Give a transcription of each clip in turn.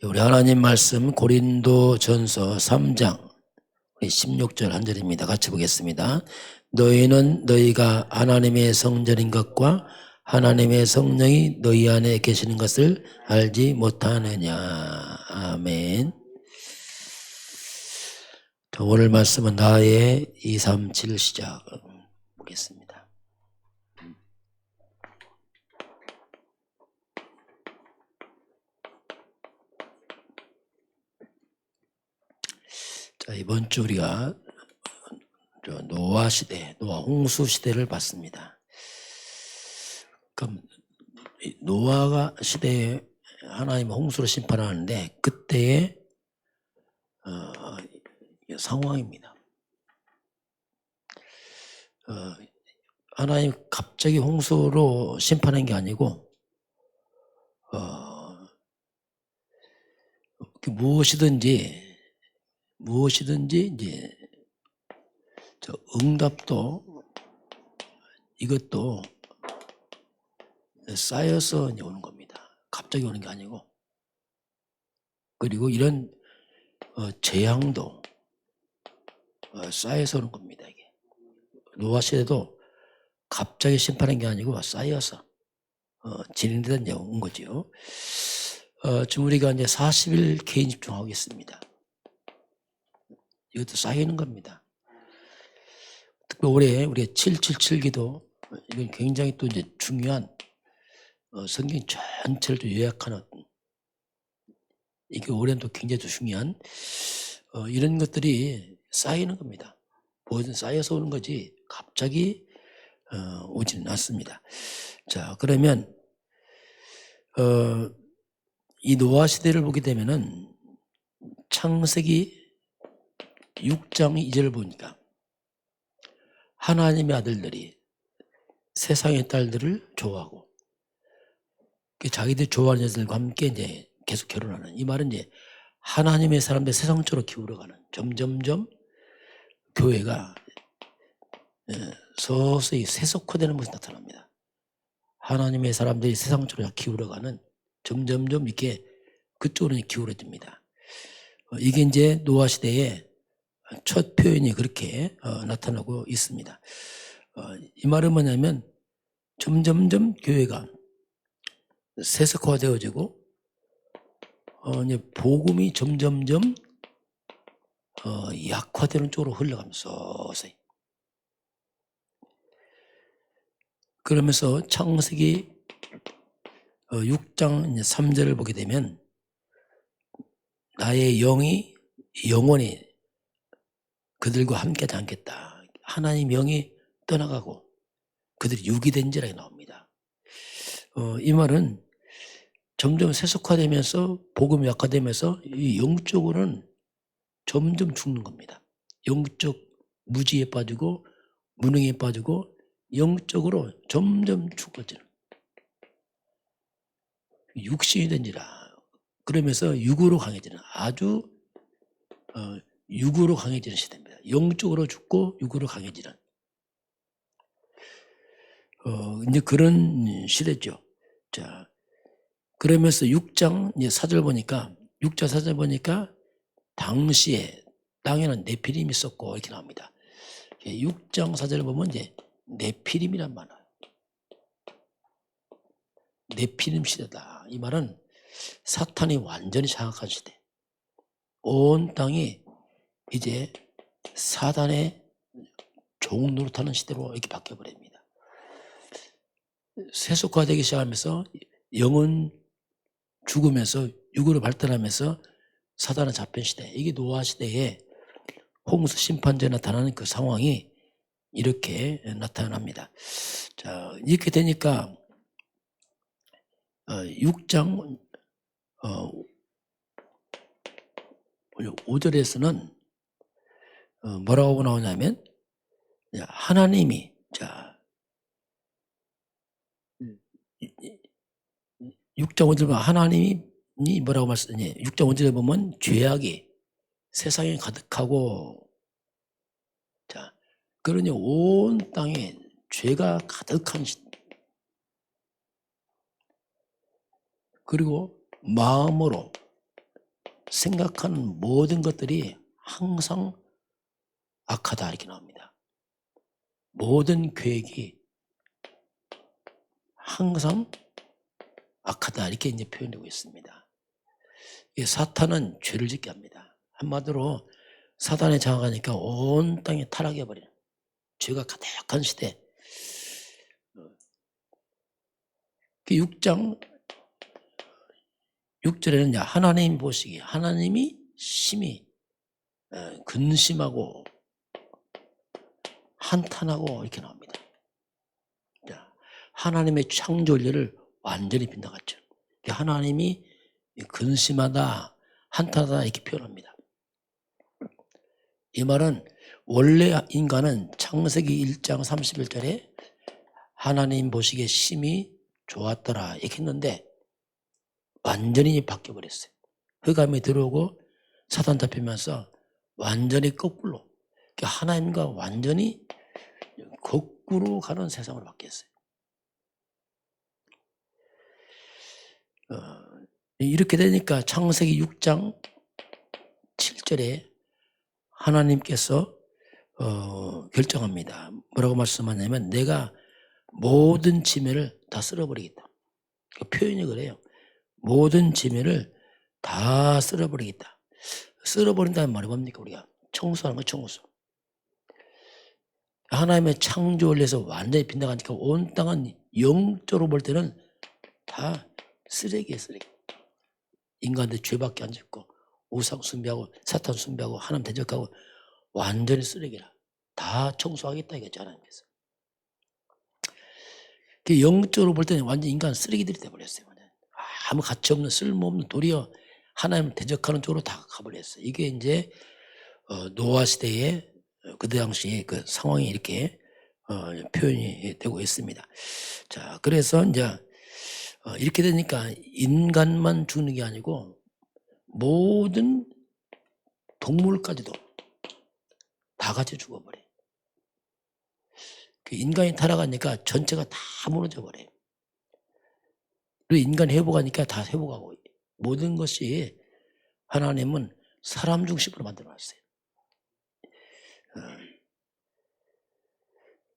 우리 하나님 말씀 고린도전서 3장 16절 한 절입니다. 같이 보겠습니다. 너희는 너희가 하나님의 성전인 것과 하나님의 성령이 너희 안에 계시는 것을 알지 못하느냐. 아멘. 오늘 말씀은 나의 237 시작 보겠습니다. 자, 이번 주 우리가 노아 시대, 노아 홍수 시대를 봤습니다. 그럼 노아가 시대에 하나님 홍수로 심판하는데 그때의 상황입니다. 하나님 갑자기 홍수로 심판한 게 아니고 무엇이든지 이제 응답도 이것도 쌓여서 오는 겁니다. 갑자기 오는 게 아니고. 그리고 이런 재앙도 쌓여서 오는 겁니다. 이게 노아 시대도 갑자기 심판한 게 아니고 쌓여서 진행되던 온 거죠. 지금 우리가 이제 40일 개인 집중하고 있습니다. 이것도 쌓이는 겁니다. 특히 올해 우리의 777 기도, 이건 굉장히 또 이제 중요한 성경 전체를 또 요약하는, 이게 올해는 또 굉장히 또 중요한 이런 것들이 쌓이는 겁니다. 뭐든 쌓여서 오는 거지 갑자기 오지는 않습니다. 자, 그러면 이 노아 시대를 보게 되면은 창세기 6장 2절을 보니까 하나님의 아들들이 세상의 딸들을 좋아하고 자기들 좋아하는 여자들과 함께 이제 계속 결혼하는, 이 말은 이제 하나님의 사람들 세상적으로 기울어가는, 점점점 교회가 서서히 세속화되는 모습이 나타납니다. 하나님의 사람들이 세상적으로 기울어가는, 점점점 이렇게 그쪽으로 기울어집니다. 이게 이제 노아 시대의 첫 표현이 그렇게 나타나고 있습니다. 이 말은 뭐냐면 점점점 교회가 세속화되어지고 이제 복음이 점점점 약화되는 쪽으로 흘러가면서 서서히. 그러면서 창세기 6장 3절을 보게 되면 나의 영이 영원히 그들과 함께하지 않겠다. 하나님 영이 떠나가고 그들이 육이 된지라 나옵니다. 이 말은 점점 세속화되면서 복음이 약화되면서 이 영적으로는 점점 죽는 겁니다. 영적 무지에 빠지고 무능에 빠지고 영적으로 점점 죽어지는, 육신이 된지라. 그러면서 육으로 강해지는, 아주 육으로 강해지는 시대입니다. 영적으로 죽고 육으로 강해지는 이제 그런 시대죠. 자, 그러면서 6장 4절 보니까, 6장 4절 보니까 당시에 땅에는 네피림이 있었고 이렇게 나옵니다. 6장 4절을 보면 이제 네피림이란 말 나와요. 네피림 시대다. 이 말은 사탄이 완전히 장악한 시대. 온 땅이 이제 사단의 종 노릇하는 시대로 이렇게 바뀌어버립니다. 세속화되기 시작하면서 영은 죽으면서 육으로 발달하면서 사단은 잡힌 시대. 이게 노아 시대에 홍수 심판전에 나타나는 그 상황이 이렇게 나타납니다. 자, 이렇게 되니까 6장 5절에서는 뭐라고 나오냐면 하나님이, 자 6장 5절에 보면 하나님이 뭐라고 말씀하냐, 6장 5절에 보면 죄악이 세상에 가득하고, 자 그러니 온 땅에 죄가 가득한 시대. 그리고 마음으로 생각하는 모든 것들이 항상 악하다 이렇게 나옵니다. 모든 계획이 항상 악하다 이렇게 이제 표현되고 있습니다. 사탄은 죄를 짓게 합니다. 한마디로 사탄에 장악하니까 온 땅이 타락해버리는 죄가 가득한 시대. 6장 6절에는 하나님 보시기에 하나님이 심히 근심하고 한탄하고 이렇게 나옵니다. 하나님의 창조일을 완전히 빗나갔죠. 하나님이 근심하다 한탄하다 이렇게 표현합니다. 이 말은 원래 인간은 창세기 1장 31절에 하나님 보시기에 심히 좋았더라 이렇게 했는데 완전히 바뀌어버렸어요. 흑암이 들어오고 사탄 잡히면서 완전히 거꾸로 하나님과 완전히 거꾸로 가는 세상으로 바뀌었어요. 이렇게 되니까 창세기 6장 7절에 하나님께서 결정합니다. 뭐라고 말씀하냐면 내가 모든 지면을 다 쓸어버리겠다. 표현이 그래요. 모든 지면을 다 쓸어버리겠다. 쓸어버린다는 말이 뭡니까? 우리가 청소하는 거 청소. 하나님의 창조 원리에서 완전히 빗나가니까 온 땅은 영적으로 볼 때는 다 쓰레기예요, 쓰레기. 인간들 죄밖에 안 짓고 우상 숭배하고 사탄 숭배하고 하나님 대적하고 완전히 쓰레기라. 다 청소하겠다 이거죠, 하나님께서. 영적으로 볼 때는 완전 인간 쓰레기들이 돼버렸어요. 아무 가치 없는 쓸모없는 도리어 하나님을 대적하는 쪽으로 다 가버렸어요. 이게 이제 노아 시대에 그때 당시에 그 상황이 이렇게 표현이 되고 있습니다. 자, 그래서 이제 이렇게 되니까 인간만 죽는 게 아니고 모든 동물까지도 다 같이 죽어버려요. 인간이 타락하니까 전체가 다 무너져 버려요. 그리고 인간이 회복하니까 다 회복하고 모든 것이 하나님은 사람 중심으로 만들어놨어요.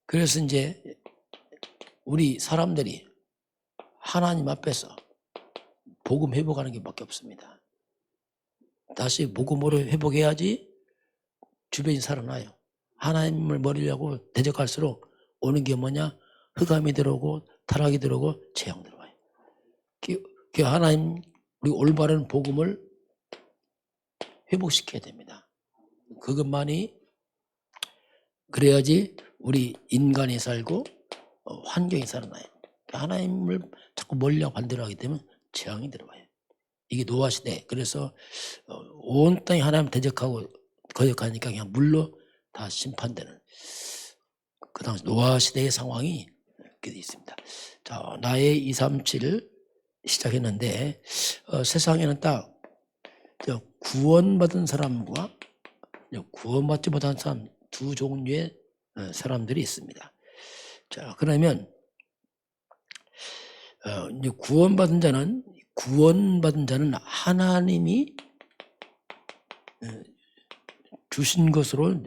그래서 이제 우리 사람들이 하나님 앞에서 복음 회복하는 게 밖에 없습니다. 다시 복음으로 회복해야지 주변이 살아나요. 하나님을 버리려고 대적할수록 오는 게 뭐냐? 흑암이 들어오고 타락이 들어오고 재앙 들어와요. 그 하나님 우리 올바른 복음을 회복시켜야 됩니다. 그것만이 그래야지 우리 인간이 살고 환경이 살아나요. 하나님을 자꾸 멀리하고 반대로 하기 때문에 재앙이 들어와요. 이게 노아 시대. 그래서 온 땅이 하나님 대적하고 거역하니까 그냥 물로 다 심판되는 그 당시 노아 시대의 상황이 이렇게 되어 있습니다. 자, 나의 237을 시작했는데 세상에는 딱 구원받은 사람과 구원받지 못한 사람 두 종류의 사람들이 있습니다. 자, 그러면 이제 구원받은 자는 하나님이 주신 것으로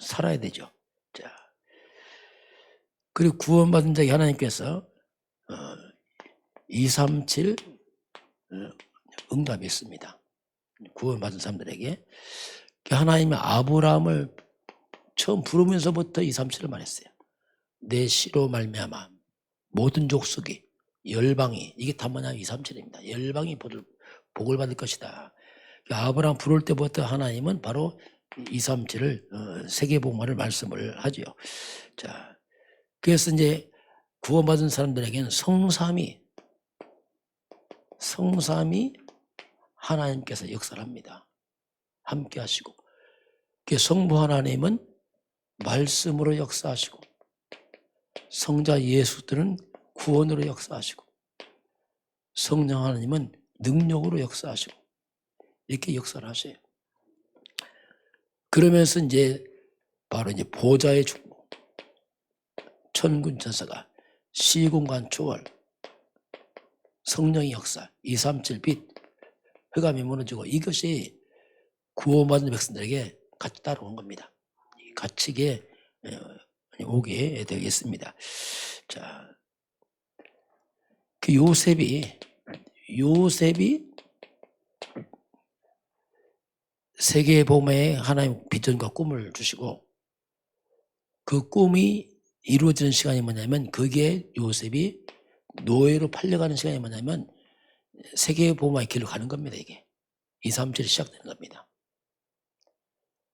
살아야 되죠. 자, 그리고 구원받은 자에게 하나님께서 237 응답이 있습니다. 구원받은 사람들에게 하나님이 아브라함을 처음 부르면서부터 237을 말했어요. 내 씨로 말미암아 모든 족속이 열방이 이게 다 뭐냐 237입니다. 열방이 복을 받을 것이다. 아브라함 부를 때부터 하나님은 바로 237을 세계복음화를 말씀을 하죠. 자, 그래서 이제 구원받은 사람들에게는 성삼이 하나님께서 역사를 합니다. 함께 하시고 성부 하나님은 말씀으로 역사하시고 성자 예수들은 구원으로 역사하시고 성령 하나님은 능력으로 역사하시고 이렇게 역사를 하세요. 그러면서 이제 바로 이제 보좌의 중보, 천군 천사가 시공간 초월, 성령의 역사, 237 빛 흑암이 무너지고 이것이 구원받은 백성들에게 같이 따라오는 겁니다. 같이 이게 오게 되겠습니다. 자, 그 요셉이 세계복음의 하나님 비전과 꿈을 주시고 그 꿈이 이루어지는 시간이 뭐냐면 그게 요셉이 노예로 팔려가는 시간이 뭐냐면 세계복음의 길로 가는 겁니다. 이게 237이 시작되는 겁니다.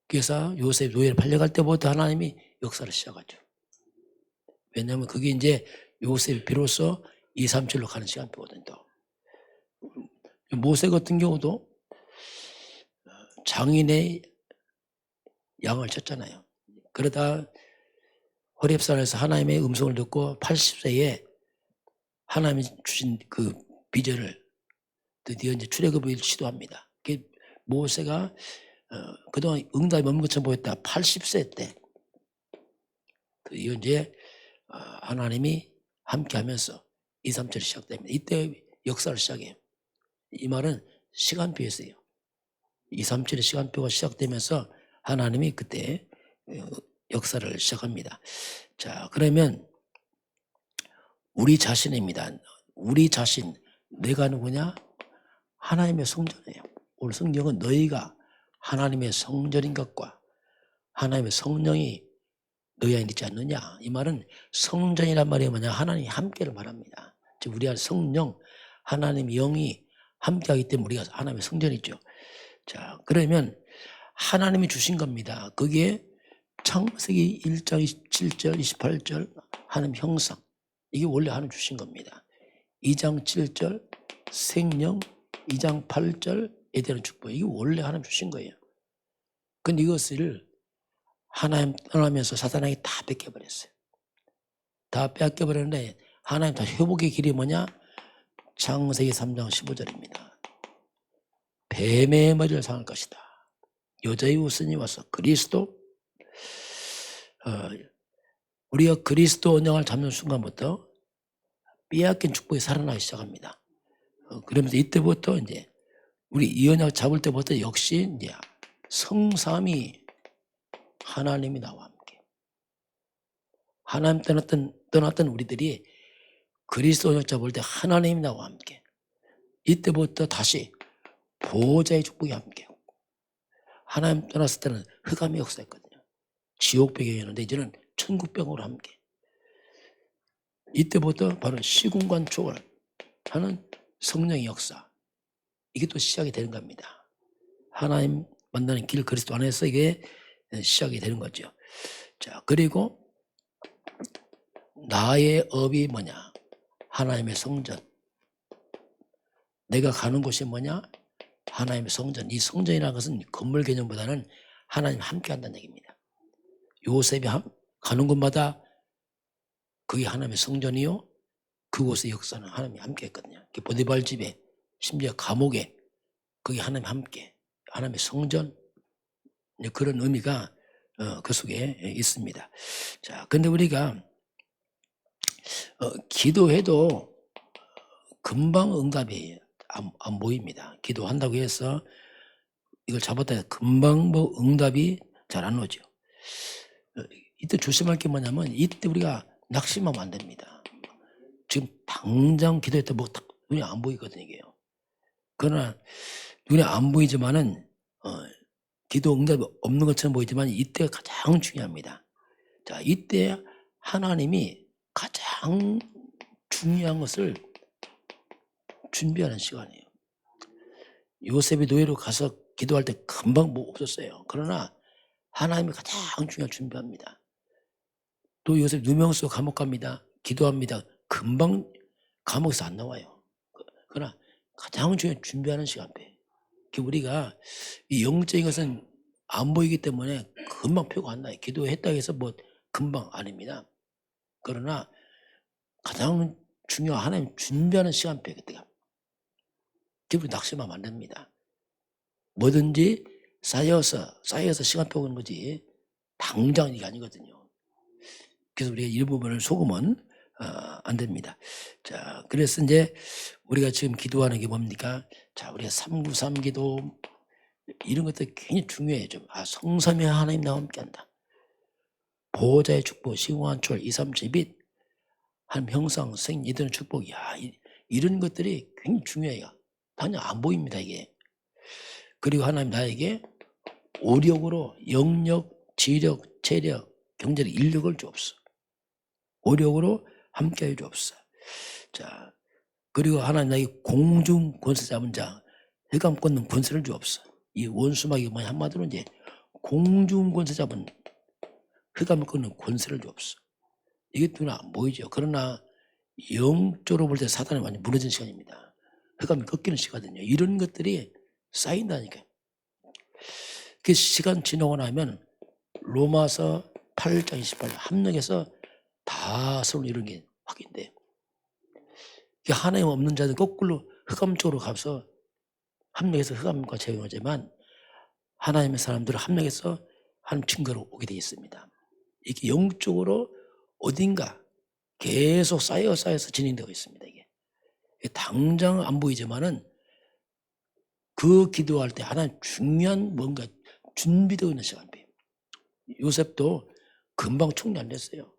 그래서 요셉 노예로 팔려갈 때부터 하나님이 역사를 시작하죠. 왜냐하면 그게 이제 요셉이 비로소 237로 가는 시간표거든요. 모세 같은 경우도 장인의 양을 쳤잖아요. 그러다 호렙산에서 하나님의 음성을 듣고 80세에 하나님이 주신 그 비전을 드디어 이제 출애굽을 시도합니다. 모세가 그동안 응답이 없는 것처럼 보였다. 80세 때 드디어 이제 하나님이 함께하면서 237이 시작됩니다. 이때 역사를 시작해요. 이 말은 시간표였어요. 237의 시간표가 시작되면서 하나님이 그때 역사를 시작합니다. 자, 그러면 우리 자신입니다. 우리 자신, 내가 누구냐? 하나님의 성전이에요. 오늘 성경은 너희가 하나님의 성전인 것과 하나님의 성령이 너희 안에 있지 않느냐. 이 말은 성전이란 말이 뭐냐? 하나님이 함께를 말합니다. 즉 우리 안에 성령, 하나님 영이 함께하기 때문에 우리가 하나님의 성전이죠. 자, 그러면 하나님이 주신 겁니다. 그게 창세기 1장 27절, 28절 하나님 형상. 이게 원래 하나님 주신 겁니다. 2장 7절 생명, 2장 8절에 대한 축복. 이게 원래 하나님 주신 거예요. 근데 이것을 하나님 떠나면서 사단에게 다 뺏겨버렸어요. 다 뺏겨버렸는데 하나님 다 회복의 길이 뭐냐? 창세기 3장 15절입니다. 뱀의 머리를 상할 것이다. 여자의 우선이 와서 그리스도 우리가 그리스도 언약을 잡는 순간부터 빼앗긴 축복이 살아나기 시작합니다. 그러면서 이때부터 이제 우리 이 언약 잡을 때부터 역시 이제 성삼위 하나님이 나와 함께 하나님 떠났던 우리들이 그리스도 언약 잡을 때 하나님이 나와 함께 이때부터 다시 보호자의 축복이 함께 하나님 떠났을 때는 흑암의 역사였거든요. 지옥 배경이었는데 이제는 천국 배경으로 함께 이때부터 바로 시공간 초월하는 성령의 역사 이게 또 시작이 되는 겁니다. 하나님 만나는 길 그리스도 안에서 이게 시작이 되는 거죠. 자, 그리고 나의 업이 뭐냐? 하나님의 성전. 내가 가는 곳이 뭐냐? 하나님의 성전. 이 성전이라는 것은 건물 개념보다는 하나님 함께 한다는 얘기입니다. 요셉이 가는 곳마다 그게 하나님의 성전이요. 그곳의 역사는 하나님이 함께 했거든요. 보디발 집에 심지어 감옥에 그게 하나님 함께 하나님의 성전 그런 의미가 그 속에 있습니다. 자, 근데 우리가 기도해도 금방 응답이 안 보입니다. 기도한다고 해서 이걸 잡았다 금방 뭐 응답이 잘 안 오죠. 이때 조심할 게 뭐냐면 이때 우리가 낙심하면 안 됩니다. 지금 당장 기도했다 뭐 눈에 안 보이거든요. 이게요. 그러나 눈에 안 보이지만은 기도 응답이 없는 것처럼 보이지만 이때가 가장 중요합니다. 자, 이때 하나님이 가장 중요한 것을 준비하는 시간이에요. 요셉이 노예로 가서 기도할 때 금방 뭐 없었어요. 그러나 하나님이 가장 중요한 준비합니다. 또 요셉 누명쓰고 감옥 갑니다. 기도합니다. 금방 감옥에서 안 나와요. 그러나 가장 중요한 준비하는 시간표예요. 우리가 이 영적인 것은 안 보이기 때문에 금방 표가 안 나요. 기도했다고 해서 뭐 금방 아닙니다. 그러나 가장 중요한 하나님 준비하는 시간표예요. 그때가. 우리 낙심하면 안 됩니다. 뭐든지 쌓여서 시간표 오는 거지 당장 이게 아니거든요. 그래서 우리가 이 부분을 소금은 안 됩니다. 자, 그래서 이제 우리가 지금 기도하는 게 뭡니까? 자, 우리가 393 기도 이런 것들 굉장히 중요해요. 좀. 성삼위 하나님 나와 함께한다. 보호자의 축복, 시공한철, 2, 3, 7빛, 한 형상, 생, 이들의 축복. 이런 것들이 굉장히 중요해요. 단연 안 보입니다, 이게. 그리고 하나님 나에게 오력으로 영력, 지력, 체력, 경제력, 인력을 주옵소서. 오력으로 함께하여 주옵소서. 자, 그리고 하나님 나에게 공중 권세 잡은 자, 흑암 꽂는 권세를 주옵소서. 이 원수막이 뭐냐 한마디로 이제 공중 권세 잡은 흑암을 꽂는 권세를 주옵소서. 이게 눈에 안 보이죠. 그러나 영적으로 볼 때 사단이 많이 무너진 시간입니다. 흑암이 꺾이는 시간이거든요. 이런 것들이 쌓인다니까요. 그 시간 지나고 나면 로마서 8장 28절 합력해서 다 서로 이런 게 확인돼요. 하나님 없는 자는 거꾸로 흑암 쪽으로 가서 합력해서 흑암과 제공하지만 하나님의 사람들은 합력해서 하나님 증거로 오게 되어 있습니다. 이게 영적으로 어딘가 계속 쌓여서 진행되고 있습니다. 이게 당장 안 보이지만은 그 기도할 때 하나님 중요한 뭔가 준비되어 있는 시간이에요. 요셉도 금방 총리 안 됐어요.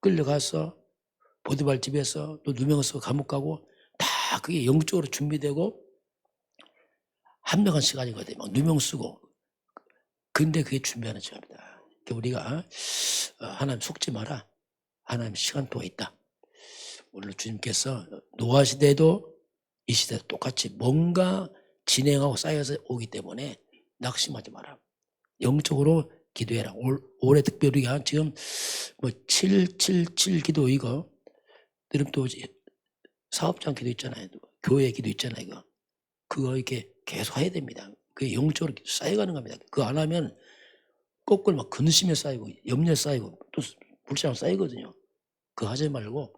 끌려가서 보디발 집에서 또 누명서 감옥 가고 다 그게 영적으로 준비되고 합력한 시간이거든요. 막 누명 쓰고. 근데 그게 준비하는 시간입니다. 그러니까 우리가 하나님 속지 마라. 하나님 시간표가 있다. 오늘 주님께서 노아 시대도 이 시대도 똑같이 뭔가 진행하고 쌓여서 오기 때문에 낙심하지 마라. 영적으로 기도해라. 올해 특별히 우리가 지금 뭐 777 기도 이거 여러분 또 사업장 기도 있잖아요. 교회 기도 있잖아요. 이거. 그거 이렇게 계속 해야 됩니다. 그게 영적으로 쌓여가는 겁니다. 그거 안 하면 거꾸로 막 근심에 쌓이고 염려에 쌓이고 또 불쌍함 쌓이거든요. 그거 하지 말고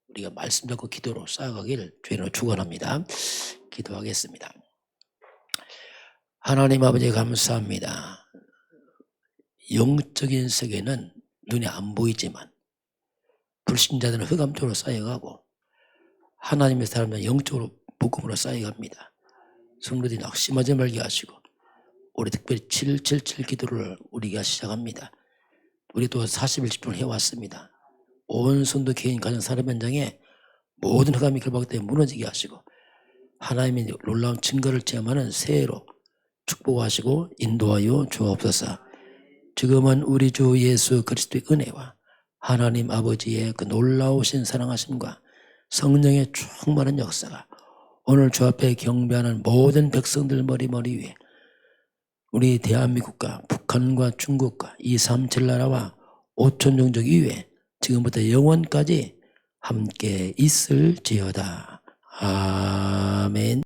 우리가 말씀 잡고 기도로 쌓아가길 주님으로 축원합니다. 기도하겠습니다. 하나님 아버지 감사합니다. 영적인 세계는 눈에 안 보이지만 불신자들은 흑암적으로 쌓여가고 하나님의 사람들은 영적으로 복음으로 쌓여갑니다. 성도들이 낙심하지 말게 하시고 우리 특별히 777 기도를 우리가 시작합니다. 우리 또 40일 집중을 해왔습니다. 온 성도 개인 가정 사람 현장에 모든 흑암이 결박되어 무너지게 하시고 하나님의 놀라운 증거를 체험하는 새해로 축복하시고 인도하여 주옵소서. 지금은 우리 주 예수 그리스도의 은혜와 하나님 아버지의 그 놀라우신 사랑하심과 성령의 충만한 역사가 오늘 주 앞에 경배하는 모든 백성들 머리 위에 우리 대한민국과 북한과 중국과 237 나라와 5천 종족 이외에 지금부터 영원까지 함께 있을지어다. 아멘.